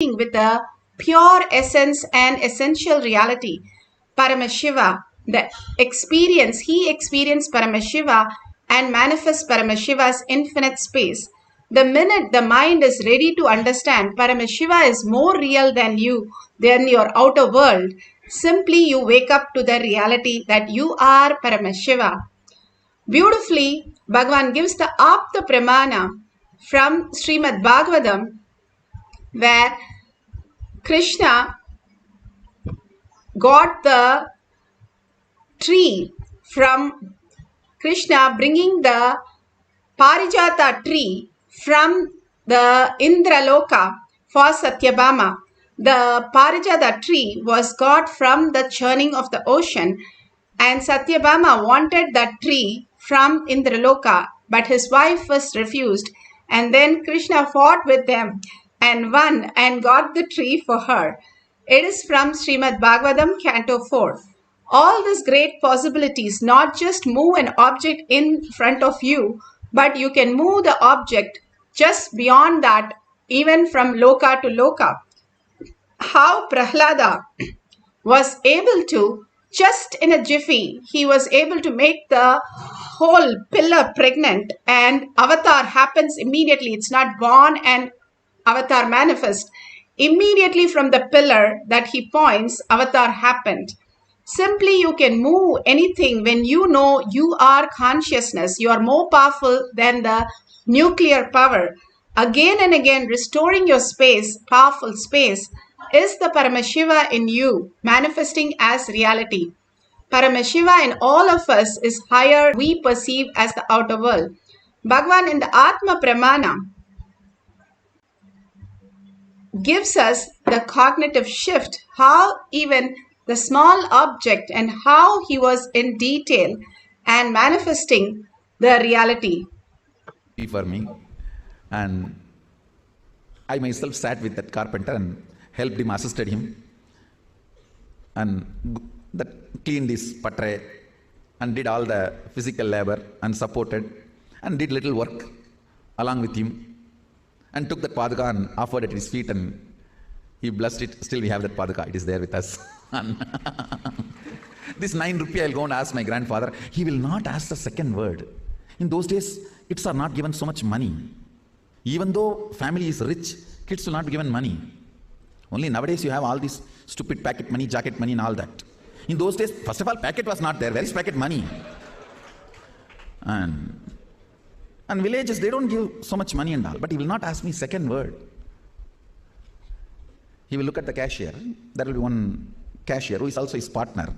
with the pure essence and essential reality. Paramashiva, the experience, he experienced Paramashiva and manifests Paramashiva's infinite space. The minute the mind is ready to understand Paramashiva is more real than you, than your outer world, simply you wake up to the reality that you are Paramashiva. Beautifully, Bhagavan gives the Apta Pramana from Srimad Bhagavatam, where Krishna got the tree from Krishna bringing the Parijata tree from the Indraloka for Satyabhama. The Parijata tree was got from the churning of the ocean, and Satyabhama wanted that tree from Indraloka, but his wife was refused, and then Krishna fought with them and won and got the tree for her. It is from Srimad Bhagavatam, Canto 4. All these great possibilities, not just move an object in front of you, but you can move the object just beyond that, even from Loka to Loka. How Prahlada was able to, just in a jiffy, he was able to make the whole pillar pregnant, and avatar happens immediately. It's not born and avatar manifest. Immediately from the pillar that he points, avatar happened. Simply you can move anything when you know you are consciousness. You are more powerful than the nuclear power. Again and again restoring your space, powerful space, is the Paramashiva in you, manifesting as reality. Paramashiva in all of us is higher we perceive as the outer world. Bhagavan in the Atma Pramana gives us the cognitive shift, how even the small object and how he was in detail and manifesting the reality. For me, and I myself sat with that carpenter and helped him, assisted him, and that cleaned his patre and did all the physical labor and supported and did little work along with him, and took that padaka and offered at his feet, and he blessed it. Still we have that padaka, it is there with us. This 9 rupee I'll go and ask my grandfather. He will not ask the second word. In those days, kids are not given so much money. Even though family is rich, kids will not be given money. Only nowadays you have all this stupid packet money, jacket money and all that. In those days, first of all, packet was not there. Where is packet money? And villages, they don't give so much money and all. But he will not ask me second word. He will look at the cashier. There will be one cashier who is also his partner.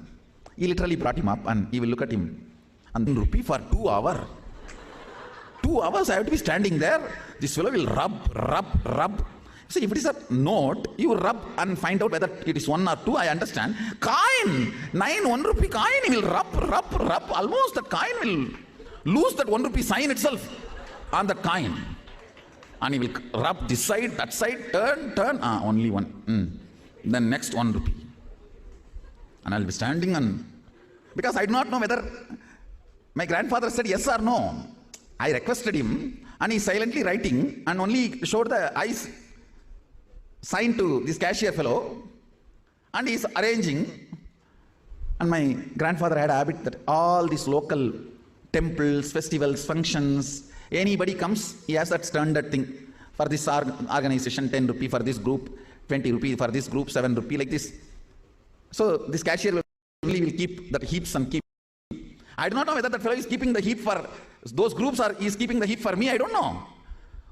He literally brought him up and he will look at him. And rupee for 2 hours. 2 hours I have to be standing there. This fellow will rub. See, if it is a note, you rub and find out whether it is 1 or 2, I understand. Coin, 1 rupee coin, he will rub. Almost that coin will lose that 1 rupee sign itself on that coin. And he will rub this side, that side, turn, only 1. Then next 1 rupee. And I'll be standing and, because I do not know whether, my grandfather said yes or no. I requested him and he's silently writing and only showed the eyes sign to this cashier fellow and he's arranging. And my grandfather had a habit that all these local temples, festivals, functions, anybody comes, he has that standard thing. For this organization, 10 rupee, for this group, 20 rupee, for this group, 7 rupee, like this. So this cashier will keep that heaps and keep. I do not know whether that fellow is keeping the heap for those groups or is keeping the heap for me, I don't know.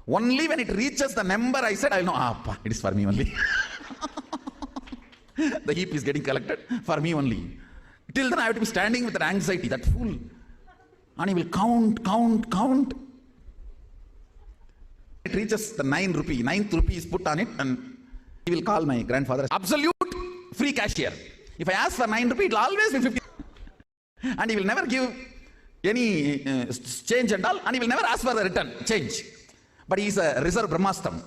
Only when it reaches the number, I said, I know, it is for me only. The heap is getting collected for me only. Till then I have to be standing with that anxiety, that fool. And he will count. It reaches the 9 rupee. 9th rupee is put on it and he will call my grandfather absolute free cashier. If I ask for 9 rupee, it will always be 50. And he will never give any change and all, and he will never ask for the return change. But he is a reserve Brahmotsavam.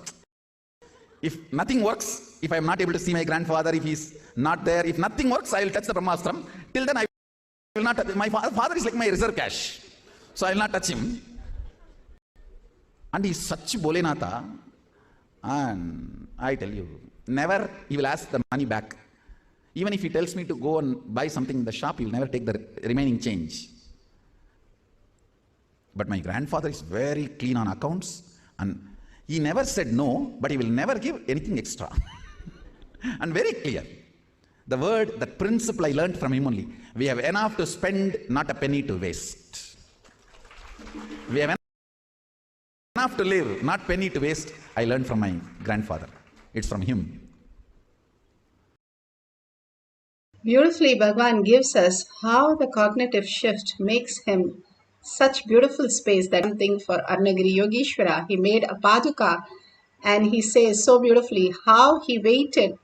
If nothing works, if I am not able to see my grandfather, if he is not there, if nothing works, I will touch the Brahmotsavam. Till then I will not touch. My father is like my reserve cash. So I will not touch him. And he is such Bolenatha. And I tell you, Never he will ask the money back. Even if he tells me to go and buy something in the shop, he will never take the remaining change. But my grandfather is very clean on accounts, and he never said no, but he will never give anything extra. And very clear. The word, that principle I learned from him only. We have enough to spend, not a penny to waste. We have enough to live, not penny to waste. I learned from my grandfather. It's from him. Beautifully, Bhagavan gives us how the cognitive shift makes him such beautiful space. That one thing for Arunagiri Yogeshwara, he made a paduka, and he says so beautifully how he waited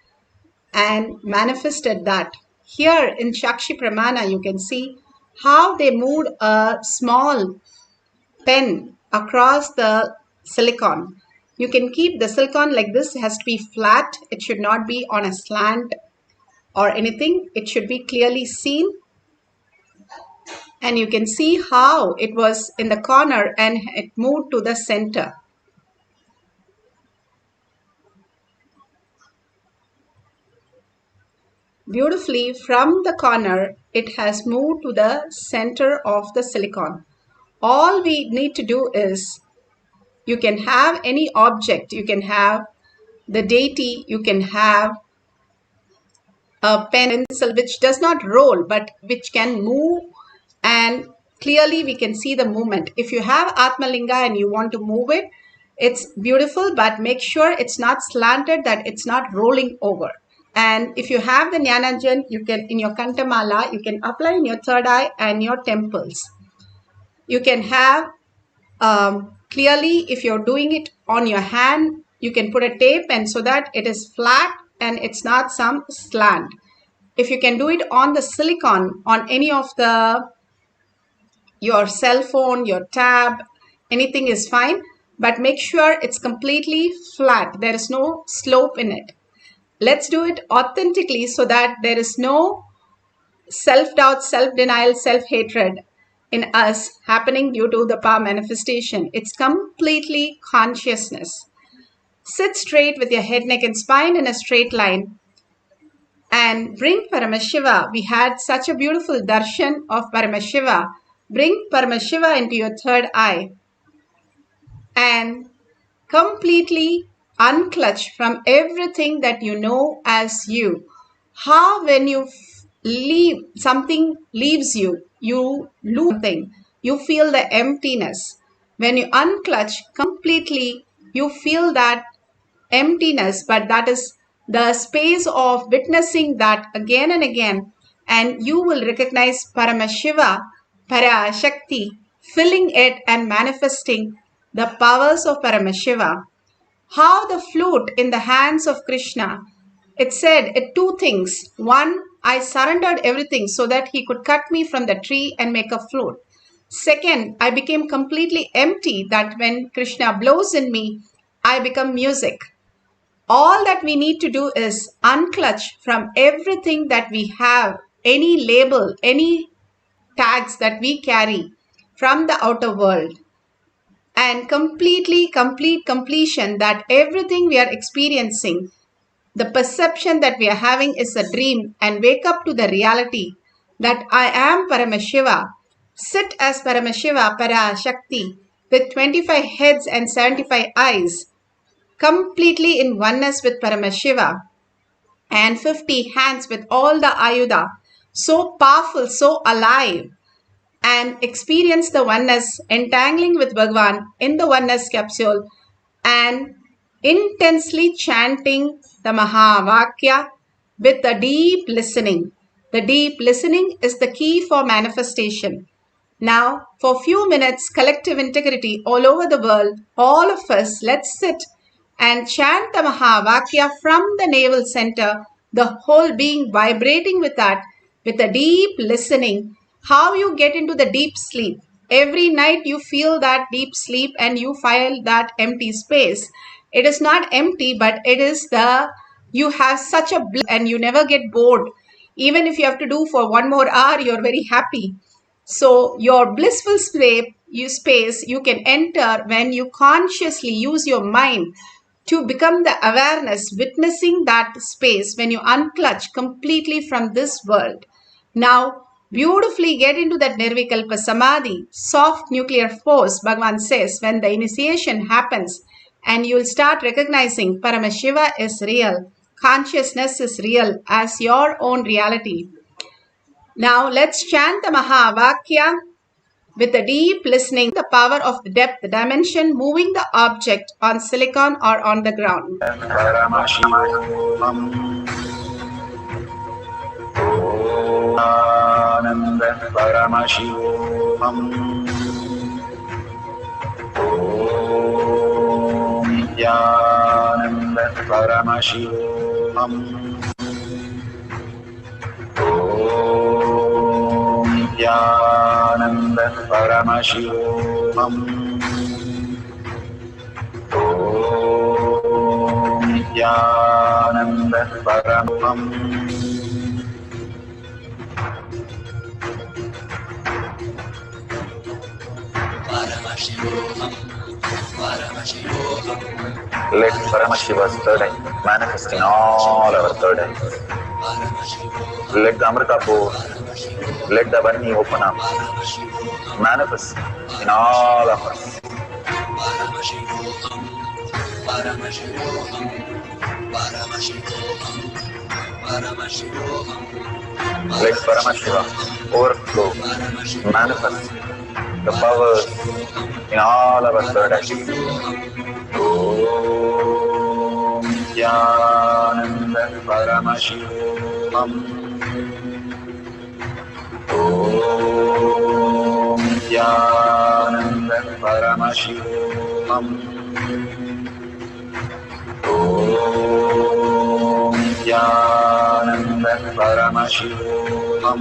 and manifested that. Here in Shakshi Pramana, you can see how they moved a small pen across the silicon. You can keep the silicon like this. It has to be flat. It should not be on a slant or anything. It should be clearly seen. And you can see how it was in the corner and it moved to the center. Beautifully, from the corner, it has moved to the center of the silicon. All we need to do is, you can have any object, you can have the deity, you can have a pen, pencil which does not roll but which can move, and clearly we can see the movement. If you have Atmalinga and you want to move it, it's beautiful, but make sure it's not slanted, that it's not rolling over. And if you have the Jnananjan, you can, in your Kantamala, you can apply in your third eye and your temples. You can have, clearly if you're doing it on your hand, you can put a tape and so that it is flat and it's not some slant. If you can do it on the silicon, on any of your cell phone, your tab, anything is fine, but make sure it's completely flat. There is no slope in it. Let's do it authentically so that there is no self-doubt, self-denial, self-hatred in us happening due to the power manifestation. It's completely consciousness. Sit straight with your head, neck and spine in a straight line and bring Paramashiva. We had such a beautiful darshan of Paramashiva. Bring Paramashiva into your third eye and completely unclutch from everything that you know as you. How when you leave, something leaves you, you lose something, you feel the emptiness. When you unclutch completely, you feel that emptiness, but that is the space of witnessing that again and again, and you will recognize Paramashiva, Parashakti, filling it and manifesting the powers of Paramashiva. How the flute in the hands of Krishna, it said two things. One, I surrendered everything so that he could cut me from the tree and make a flute. Second, I became completely empty, that when Krishna blows in me, I become music. All that we need to do is unclutch from everything that we have, any label, any tags that we carry from the outer world, and complete completion, that everything we are experiencing, the perception that we are having is a dream, and wake up to the reality that I am Paramashiva. Sit as Paramashiva, Parashakti, with 25 heads and 75 eyes, completely in oneness with Paramashiva, and 50 hands with all the Ayuda, so powerful, so alive, and experience the oneness, entangling with Bhagavan in the oneness capsule and intensely chanting the Mahavakya with the deep listening. The deep listening is the key for manifestation. Now, for few minutes, collective integrity all over the world, all of us, let's sit and chant the Mahavakya from the navel center, the whole being vibrating with that, with a deep listening. How you get into the deep sleep. Every night you feel that deep sleep and you feel that empty space. It is not empty, but it is you have such a bliss and you never get bored. Even if you have to do for 1 more hour, you're very happy. So your blissful space you can enter when you consciously use your mind to become the awareness, witnessing that space when you unclutch completely from this world. Now, beautifully get into that Nirvikalpa Samadhi, soft nuclear force, Bhagavan says, when the initiation happens and you'll start recognizing Paramashiva is real, consciousness is real as your own reality. Now, let's chant the Mahavakya with a deep listening, the power of the depth, the dimension, moving the object on silicon or on the ground. Ananda Paramashivam. Om Nithyananda Paramashivam. Om Nithyananda Paramashivam. Om Nithyananda Paramashivam. Let Paramashiva's third eye manifest in all our third eyes. Let the Amrita pour, let the Varni open up, manifest in all of us. Let Paramashiva overflow, manifest the powers in all our third eyes. Om Nithyananda Paramashivam. Om Nithyananda Paramashivam. Om Nithyananda Paramashivam. Om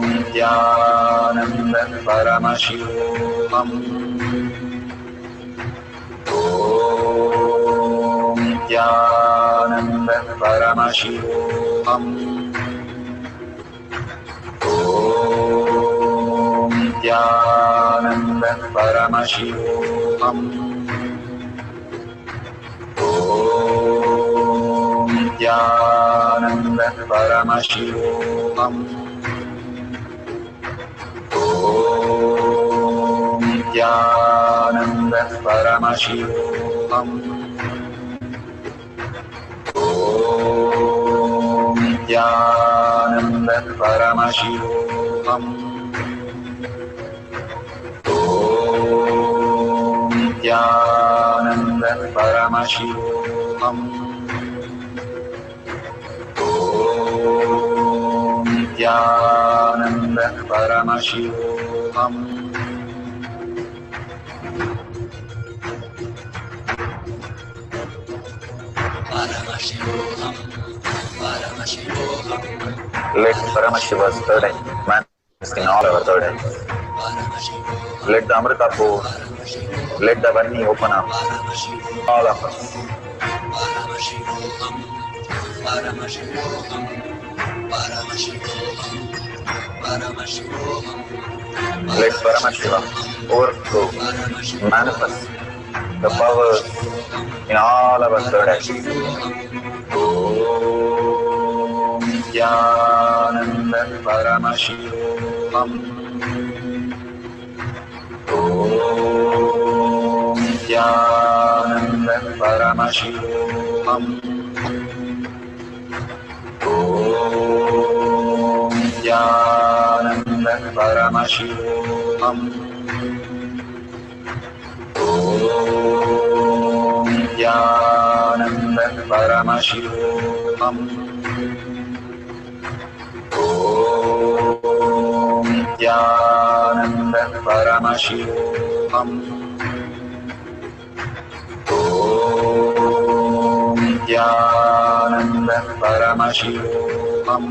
Nithyananda Paramashivam. Om Nithyananda Paramashivam. Om Nithyananda Paramashivam. Om Nithyananda Paramashivam. Om Nithyananda Paramashivam. Om Nithyananda Paramashivam. Om Nithyananda Paramashivam. Om Nithyananda Paramashivam. Let Paramashiva's third eye manifest in all our third eyes. Let the Amrita pour, let the Varni open up, all of us. Let Paramashiva overflow, manifest the powers in all our third eyes. Om Nithyananda Paramashivam. Om Nithyananda Paramashivam. Om Nithyananda Paramashivam. Om Nithyananda Paramashivam. Om Nithyananda Paramashivam. Om Nithyananda Paramashivam. Om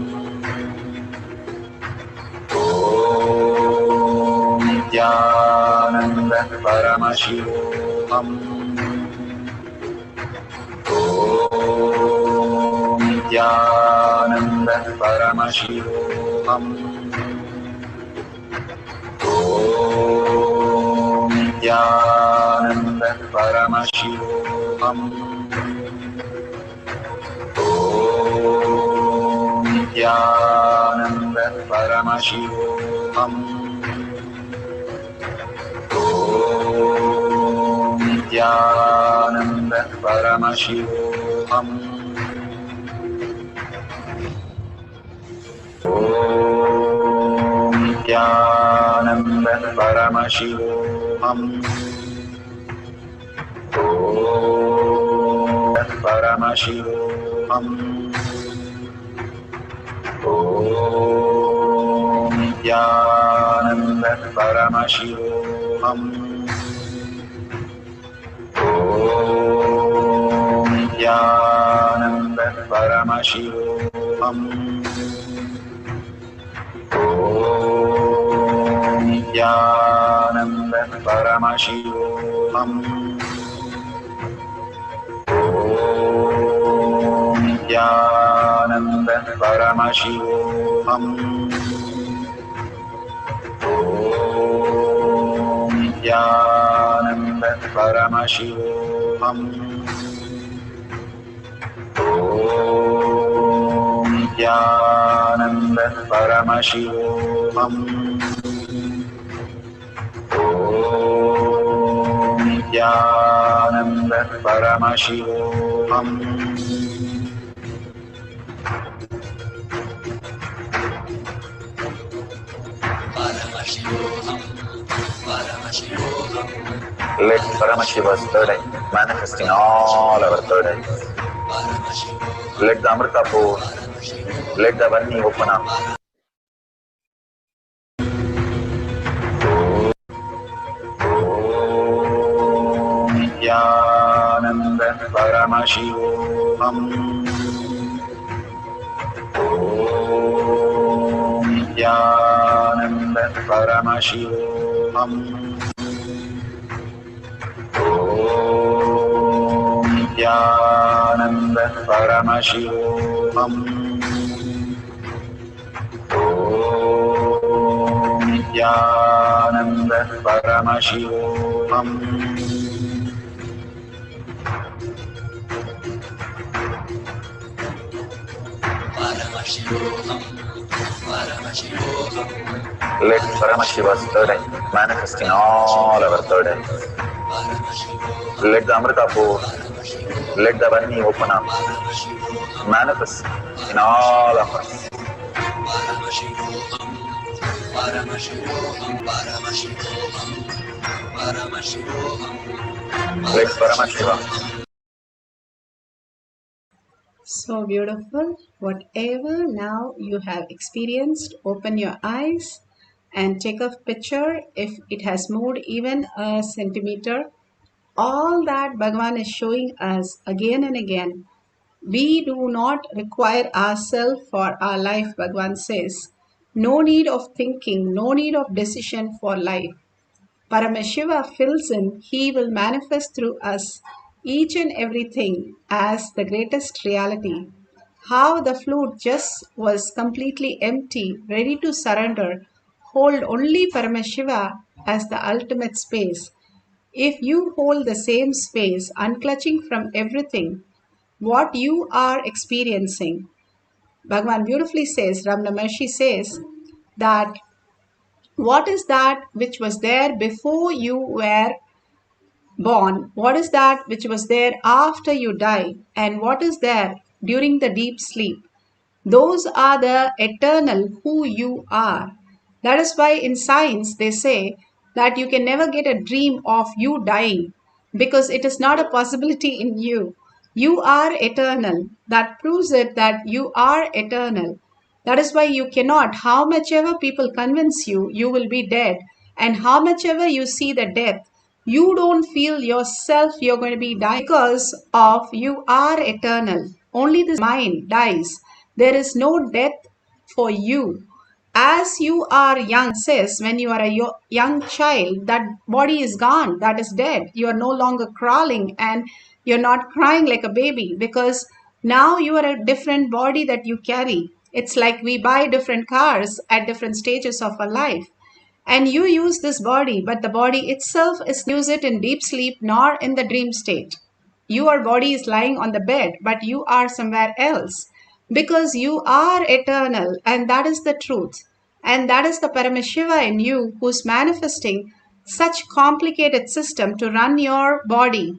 Nithyananda Paramashivam. Om Nithyananda Paramashivam. Om Paramashivam. Nithyananda Paramashivam. Nithyananda Paramashivam. Nithyananda Paramashivam. Paramashivam. Nithyananda Paramashivam. Nithyananda Paramashivam. Nithyananda Paramashivam. Nithyananda Paramashivam. Nithyananda Paramashivam. Nithyananda Paramashivam. Nithyananda Paramashivam. Let Paramashiva's third eye manifest in all our third eyes. Let the Amrita pour, let the Varni open up. Nithyananda Paramashivam. Nithyananda Paramashivam. Nithyananda Paramashivam. Nithyananda Paramashivam. Let Paramashiva's third eye manifest in all our third eyes. Let the Amrita pour, let the Varni open up, manifest in all of us. Let Paramashiva. So beautiful. Whatever now you have experienced, open your eyes and take a picture if it has moved even a centimeter. All that Bhagavan is showing us again and again. We do not require ourselves for our life, Bhagavan says. No need of thinking, no need of decision for life. Paramashiva fills in, he will manifest through us each and everything as the greatest reality. How the flute just was completely empty, ready to surrender, hold only Paramashiva as the ultimate space. If you hold the same space, unclutching from everything, what you are experiencing, Bhagavan beautifully says, Ramana Maharshi says, that what is that which was there before you were born? What is that which was there after you die? And what is there during the deep sleep? Those are the eternal who you are. That is why in science they say that you can never get a dream of you dying because it is not a possibility in you. You are eternal. That proves it that you are eternal. That is why you cannot, how much ever people convince you, you will be dead. And how much ever you see the death, you don't feel yourself you're going to be dying because of you are eternal. Only this mind dies. There is no death for you. As you are young, says when you are a young child, that body is gone, that is dead. You are no longer crawling and you're not crying like a baby because now you are a different body that you carry. It's like we buy different cars at different stages of our life. And you use this body, but the body itself is use it in deep sleep nor in the dream state. Your body is lying on the bed, but you are somewhere else because you are eternal, and that is the truth. And that is the Paramashiva in you who's manifesting such complicated system to run your body.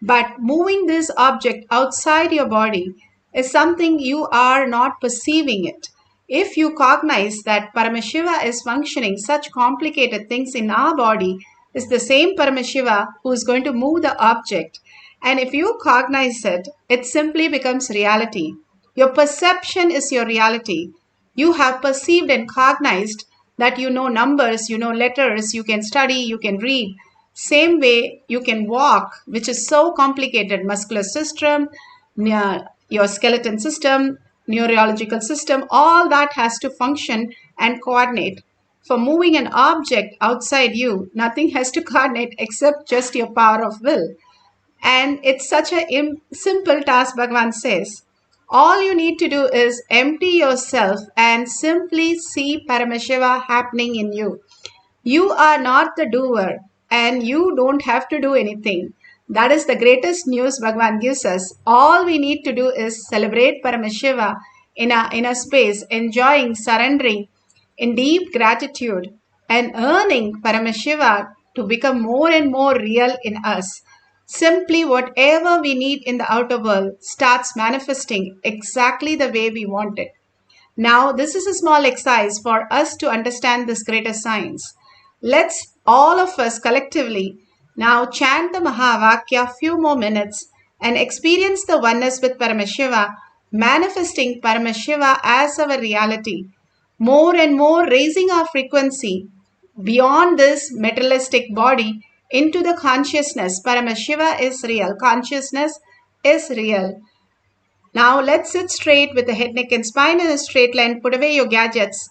But moving this object outside your body is something you are not perceiving it. If you cognize that Paramashiva is functioning such complicated things in our body, is the same Paramashiva who is going to move the object. And if you cognize it, it simply becomes reality. Your perception is your reality. You have perceived and cognized that you know numbers, you know letters, you can study, you can read. Same way you can walk, which is so complicated, muscular system, your skeleton system, neurological system, all that has to function and coordinate. For moving an object outside you, nothing has to coordinate except just your power of will. And it's such a simple task, Bhagavan says. All you need to do is empty yourself and simply see Paramashiva happening in you. You are not the doer and you don't have to do anything. That is the greatest news Bhagavan gives us. All we need to do is celebrate Paramashiva in a space, enjoying, surrendering in deep gratitude and earning Paramashiva to become more and more real in us. Simply whatever we need in the outer world starts manifesting exactly the way we want it. Now, this is a small exercise for us to understand this greater science. Let's all of us collectively now chant the Mahavakya a few more minutes and experience the oneness with Paramashiva, manifesting Paramashiva as our reality. More and more raising our frequency beyond this materialistic body into the consciousness. Paramashiva is real. Consciousness is real. Now let's sit straight with the head, neck and spine in a straight line. Put away your gadgets.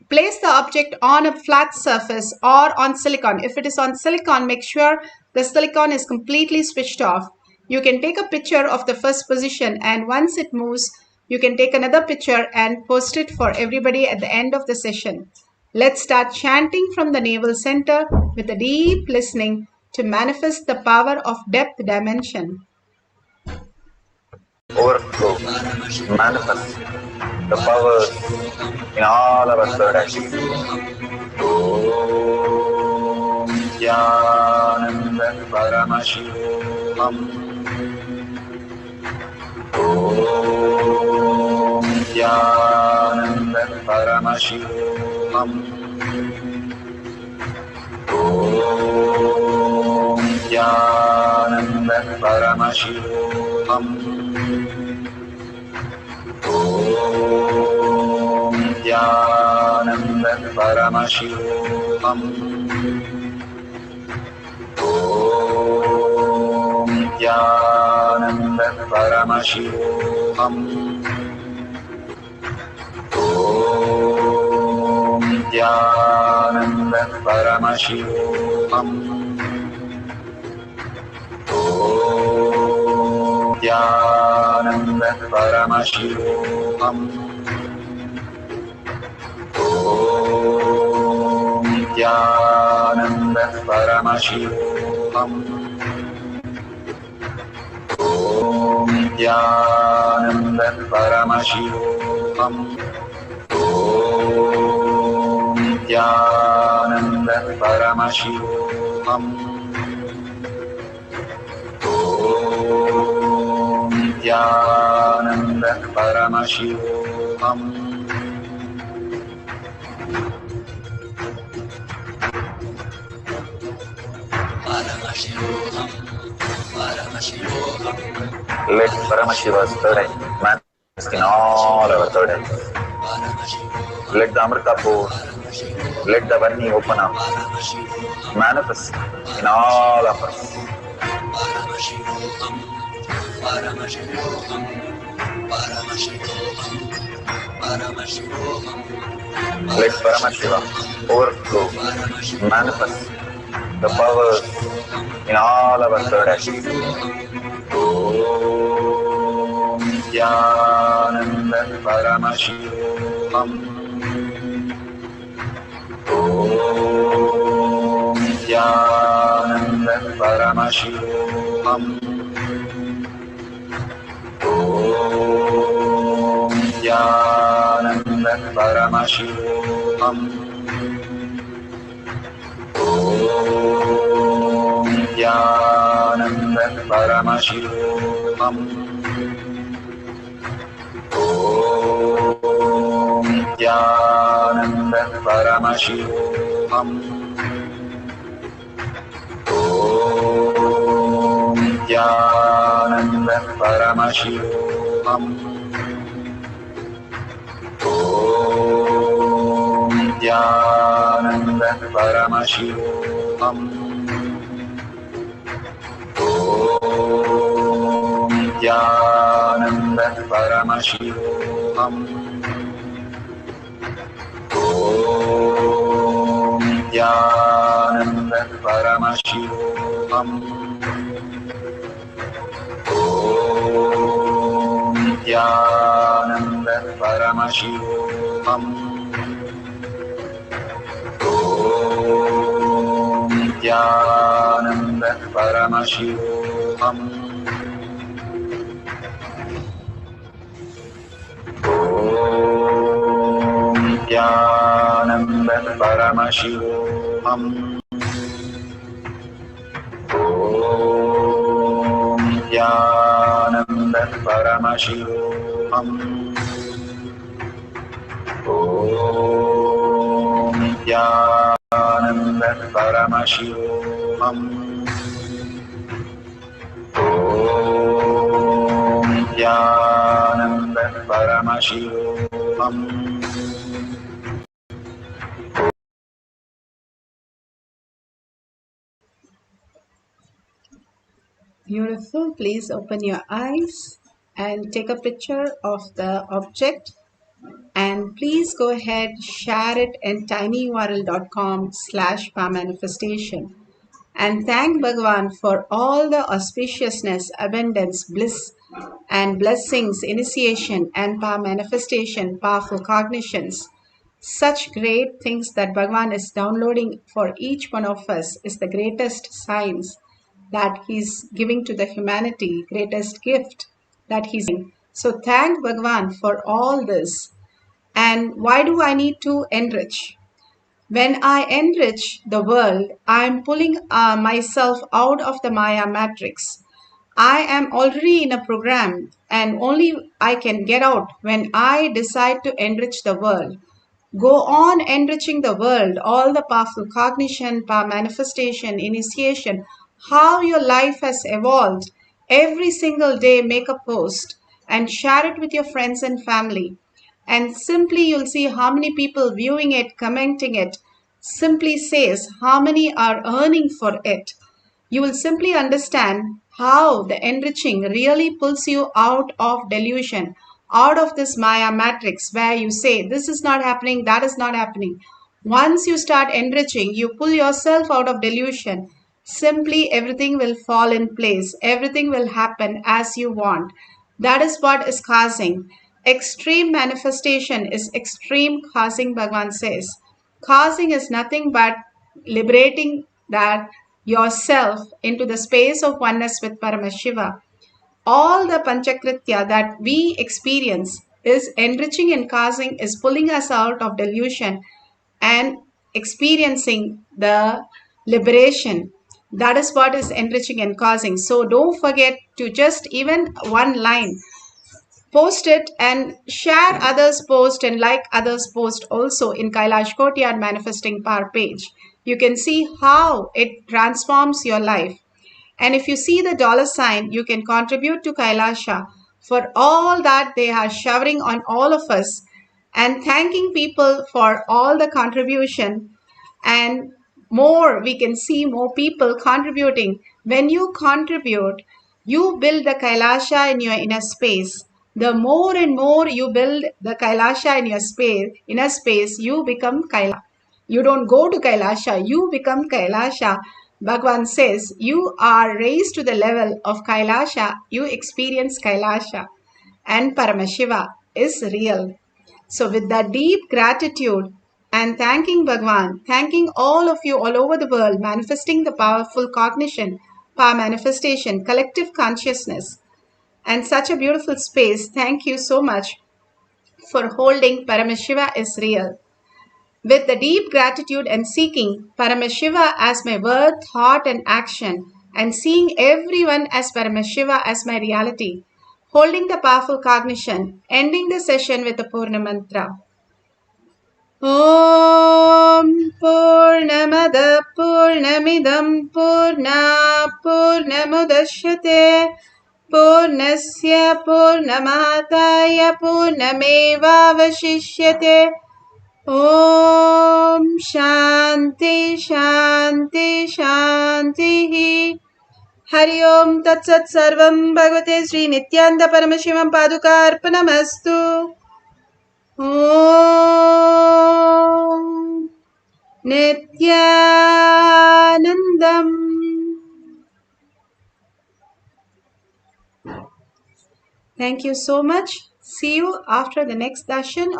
Place the object on a flat surface or on silicon. If it is on silicon, make sure the silicon is completely switched off. You can take a picture of the first position, and once it moves, you can take another picture and post it for everybody at the end of the session. Let's start chanting from the navel center with a deep listening to manifest the power of depth dimension. Overflow, manifest the powers in all our third activity. Om Nithyananda Paramashivam. Om Nithyananda Paramashivam. Om Nithyananda Paramashivam. Om Nithyananda Paramashivam. Om Nithyananda Paramashivam. Om Nithyananda Paramashivam. Om Nithyananda Paramashivam. Om Nithyananda Paramashivam. Om Nithyananda Paramashivam. Om Nithyananda Paramashivam. Om Nithyananda Paramashivam. Let Paramashiva's third eye manifest in all our third eyes. Let the Amrita pour, let the Varni open up, manifest in all of us. Let Paramashiva overflow, manifest the powers in all our third activity. Om Nithyananda Paramashivam. Om Om Nithyananda Paramashivam. Om Nithyananda Paramashivam. Om Nithyananda Paramashivam. Om Nithyananda Paramashivam. Om Nithyananda Paramashivam. Om Nithyananda Paramashivam. Om Nithyananda Paramashivam. Om Nithyananda Paramashivam. Om Nithyananda Paramashivam. Om Nithyananda Paramashivam. Om Nithyananda Paramashivam. Om Nithyananda Paramashivam. Om Nithyananda Paramashivam. Om Nithyananda Paramashivam. Beautiful. Please open your eyes and take a picture of the object. And please go ahead, share it in tinyurl.com/powermanifestation. And thank Bhagavan for all the auspiciousness, abundance, bliss, and blessings, initiation, and power manifestation, powerful cognitions. Such great things that Bhagavan is downloading for each one of us is the greatest science that He's giving to the humanity, greatest gift that He's giving. So thank Bhagavan for all this. And why do I need to enrich? When I enrich the world, I am pulling myself out of the Maya matrix. I am already in a program and only I can get out when I decide to enrich the world. Go on enriching the world, all the powerful cognition, power manifestation, initiation, how your life has evolved. Every single day, make a post and share it with your friends and family. And simply you'll see how many people viewing it, commenting it, simply says how many are earning for it. You will simply understand how the enriching really pulls you out of delusion, out of this Maya matrix where you say, this is not happening, that is not happening. Once you start enriching, you pull yourself out of delusion. Simply everything will fall in place. Everything will happen as you want. That is what is causing. Extreme manifestation is extreme causing, Bhagavan says. Causing is nothing but liberating that yourself into the space of oneness with Paramashiva. All the Panchakritya that we experience is enriching and causing, is pulling us out of delusion and experiencing the liberation. That is what is enriching and causing. So don't forget to just even one line, post it and share others' post and like others' post also in Kailash Courtyard Manifesting Power page. You can see how it transforms your life. And if you see the $sign, you can contribute to Kailasha for all that they are showering on all of us and thanking people for all the contribution. And more, we can see more people contributing. When you contribute, you build the Kailasha in your inner space. The more and more you build the Kailasha in your inner space, you become Kailasha. You don't go to Kailasha, you become Kailasha. Bhagavan says, you are raised to the level of Kailasha, you experience Kailasha. And Paramashiva is real. So with that deep gratitude, and thanking Bhagwan, thanking all of you all over the world, manifesting the powerful cognition, power manifestation, collective consciousness, and such a beautiful space. Thank you so much for holding Paramashiva is real. With the deep gratitude and seeking Paramashiva as my word, thought, and action, and seeing everyone as Paramashiva as my reality, holding the powerful cognition, ending the session with the Purna Mantra. Om Purnamada Purnamidam Purna Purnamudashyate Purnasya Purnamataya Purnamevavashishyate. Om Shanti Shanti Shanti. Hari Om Tat Sat Sarvam Bhagavate Sri Nithyananda Paramashivam Padukarpanamastu. Om Nithyanandam. Thank you so much. See you after the next darshan.